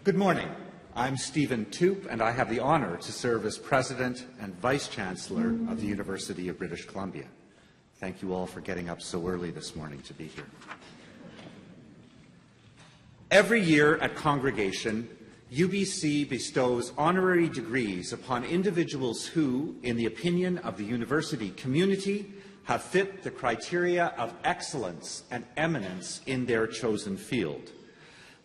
Good morning. I'm Stephen Toop, and I have the honor to serve as President and Vice Chancellor of the University of British Columbia. Thank you all for getting up so early this morning to be here. Every year at Congregation, UBC bestows honorary degrees upon individuals who, in the opinion of the university community, have fit the criteria of excellence and eminence in their chosen field.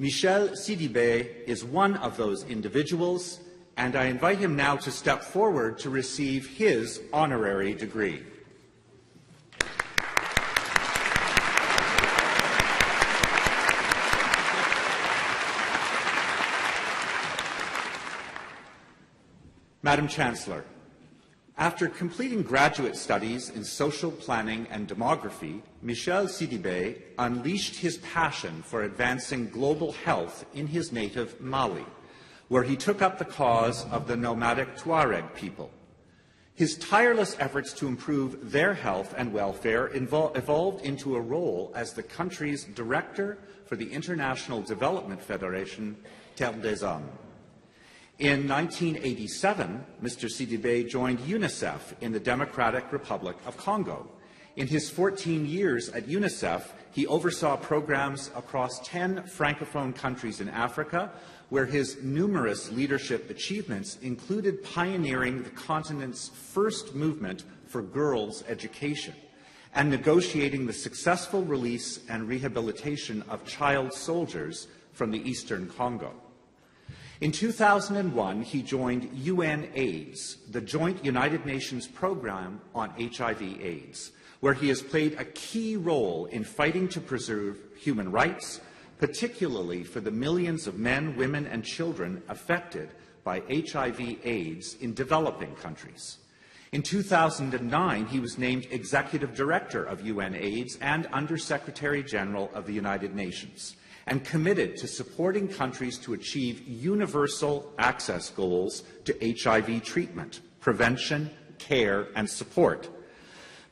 Michel Sidibé is one of those individuals, and I invite him now to step forward to receive his honorary degree. Madam Chancellor, after completing graduate studies in social planning and demography, Michel Sidibé unleashed his passion for advancing global health in his native Mali, where he took up the cause of the nomadic Tuareg people. His tireless efforts to improve their health and welfare evolved into a role as the country's director for the International Development Federation, Terre des Hommes. In 1987, Mr. Sidibé joined UNICEF in the Democratic Republic of Congo. In his 14 years at UNICEF, he oversaw programs across 10 Francophone countries in Africa, where his numerous leadership achievements included pioneering the continent's first movement for girls' education and negotiating the successful release and rehabilitation of child soldiers from the Eastern Congo. In 2001, he joined UNAIDS, the joint United Nations program on HIV/AIDS, where he has played a key role in fighting to preserve human rights, particularly for the millions of men, women, and children affected by HIV/AIDS in developing countries. In 2009, he was named Executive Director of UNAIDS and Under-Secretary General of the United Nations, and committed to supporting countries to achieve universal access goals to HIV treatment, prevention, care, and support.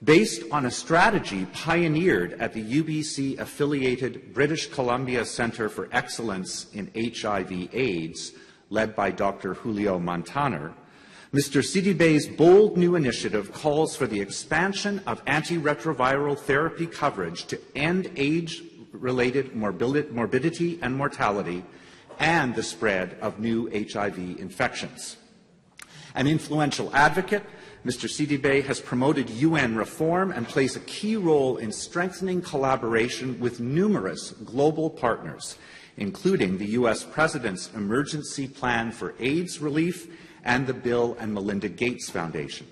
Based on a strategy pioneered at the UBC-affiliated British Columbia Centre for Excellence in HIV/AIDS, led by Dr. Julio Montaner, Mr. Sidibé's bold new initiative calls for the expansion of antiretroviral therapy coverage to end AIDS-related morbidity and mortality and the spread of new HIV infections. An influential advocate, Mr. Sidibé has promoted UN reform and plays a key role in strengthening collaboration with numerous global partners, including the U.S. President's Emergency Plan for AIDS Relief and the Bill and Melinda Gates Foundation.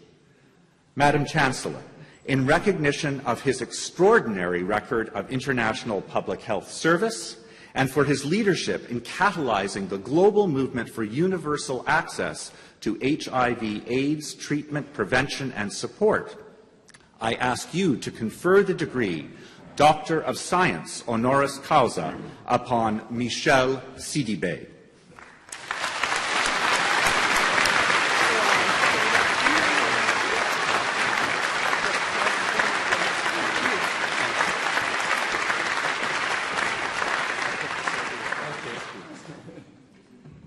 Madam Chancellor, in recognition of his extraordinary record of international public health service and for his leadership in catalyzing the global movement for universal access to HIV/AIDS treatment, prevention, and support, I ask you to confer the degree Doctor of Science honoris causa upon Michel Sidibé.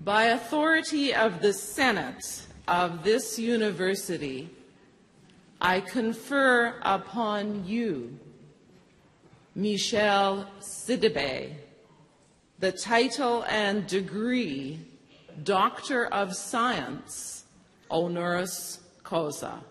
By authority of the Senate of this university, I confer upon you, Michel Sidibé, the title and degree Doctor of Science honoris causa.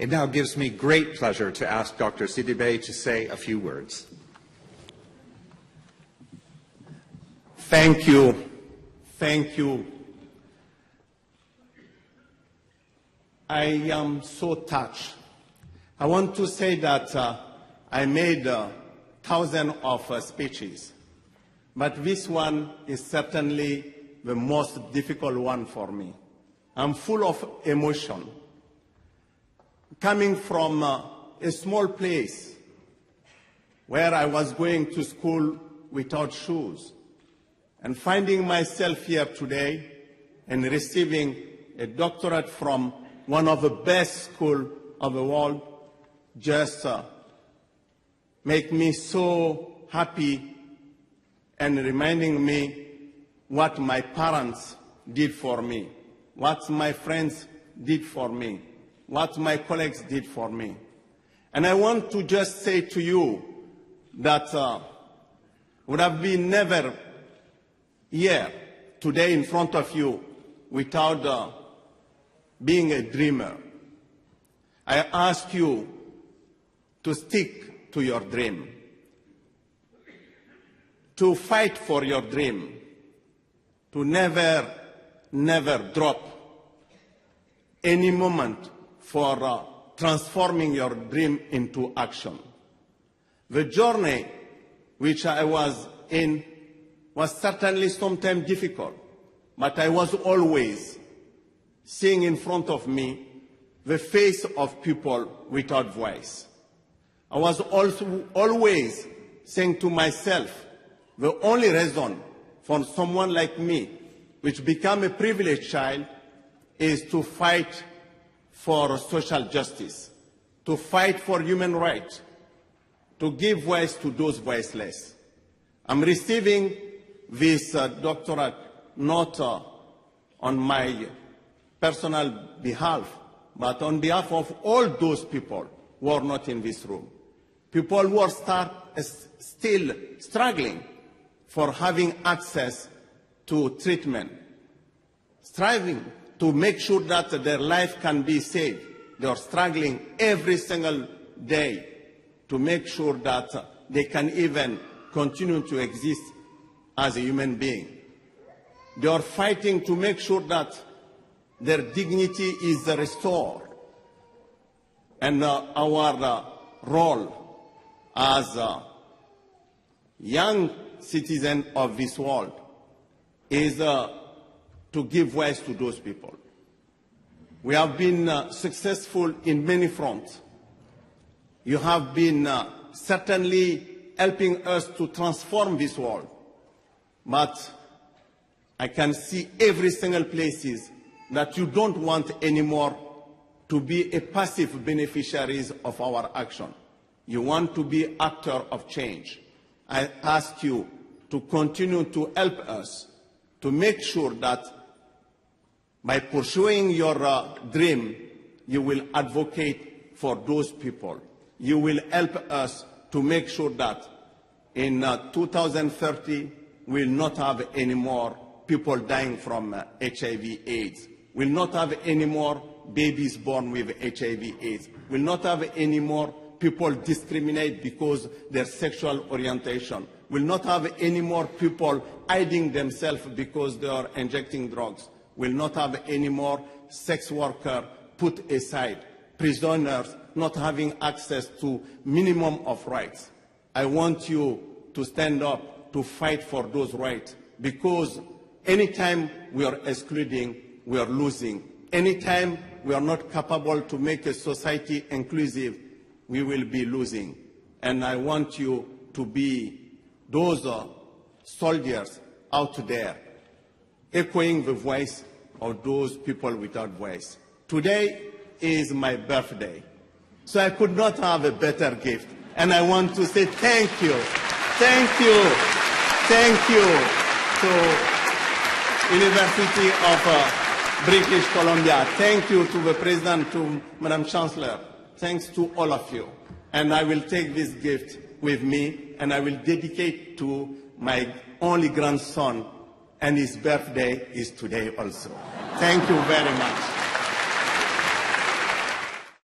It now gives me great pleasure to ask Dr. Sidibé to say a few words. Thank you. Thank you. I am so touched. I want to say that I made thousands of speeches, but this one is certainly the most difficult one for me. I'm full of emotion. Coming from a small place where I was going to school without shoes, and finding myself here today and receiving a doctorate from one of the best schools of the world just make me so happy and reminding me what my parents did for me, what my friends did for me, what my colleagues did for me. And I want to just say to you that would have been never here today in front of you without being a dreamer. I ask you to stick to your dream, to fight for your dream, to never, never drop any moment for transforming your dream into action. The journey which I was in was certainly sometimes difficult, but I was always seeing in front of me the face of people without voice. I was also always saying to myself, the only reason for someone like me, which became a privileged child, is to fight for social justice, to fight for human rights, to give voice to those voiceless. I'm receiving this doctorate not on my personal behalf, but on behalf of all those people who are not in this room. People who are still struggling for having access to treatment, striving to make sure that their life can be saved. They are struggling every single day to make sure that they can even continue to exist as a human being. They are fighting to make sure that their dignity is restored. And our role as young citizens of this world is to give voice to those people. We have been successful in many fronts. You have been certainly helping us to transform this world. But I can see every single places that you don't want anymore to be a passive beneficiaries of our action. You want to be actor of change. I ask you to continue to help us to make sure that by pursuing your dream, you will advocate for those people. You will help us to make sure that in 2030, we will not have any more people dying from HIV/AIDS. We will not have any more babies born with HIV/AIDS. We will not have any more people discriminate because of their sexual orientation. We will not have any more people hiding themselves because they are injecting drugs. We will not have any more sex workers put aside, prisoners not having access to minimum of rights. I want you to stand up to fight for those rights, because anytime we are excluding, we are losing. Anytime we are not capable to make a society inclusive, we will be losing. And I want you to be those soldiers out there, echoing the voice of those people without voice. Today is my birthday, so I could not have a better gift. And I want to say thank you to University of British Columbia. Thank you to the President, to Madam Chancellor. Thanks to all of you. And I will take this gift with me, and I will dedicate to my only grandson, and his birthday is today also. Thank you very much.